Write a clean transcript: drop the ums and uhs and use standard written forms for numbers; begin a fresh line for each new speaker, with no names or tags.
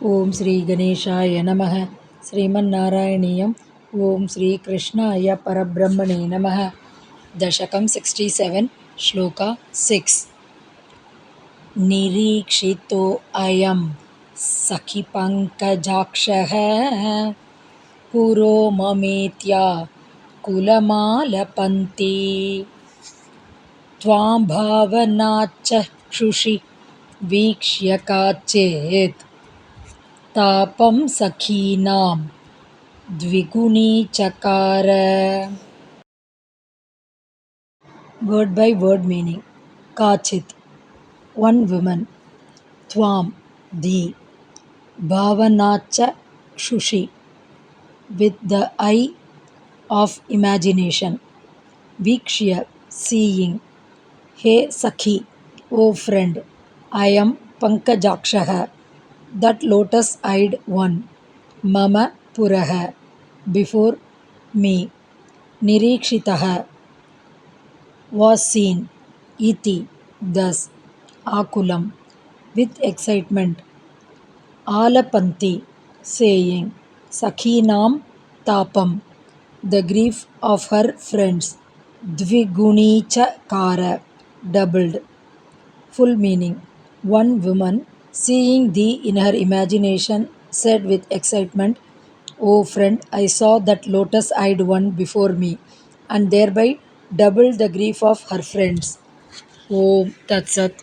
ஓம் ஸ்ரீ கணேஷாய நமः. ஸ்ரீமன்னாராயணீயம். ஓம் ஸ்ரீ கிருஷ்ணாய பரபிரம்மணே நமः. தசகம் 67, ஸ்லோகா 6. நிரீக்ஷிதோ அயம் சகி பங்கஜாக்ஷः புரோ மமேத்யா குலமாலபந்தி த்வாம் பாவனாச்சக்ஷுஷி வீக்ஷ்ய காச்சேத் தாபம் சகீனாம் த்விகுணீச்சகார. Word by word meaning. Kachit, one woman. Tvam, thee. Bhavanacha Shushi, with the eye of imagination. Vikshya, seeing. He Sakhi, O friend. I am Pankajakshaha, that lotus-eyed one. Mama Puraha, before me. Nirikshitaha, was seen. Iti, thus. Akulam, with excitement. Alapanti, saying. Sakhinam tapam, the grief of her friends. Dvigunicha kara, doubled. Full meaning. One woman, seeing thee in her imagination, said with excitement, O friend, I saw that lotus-eyed one before me, and thereby doubled the grief of her friends. Om Tat Sat.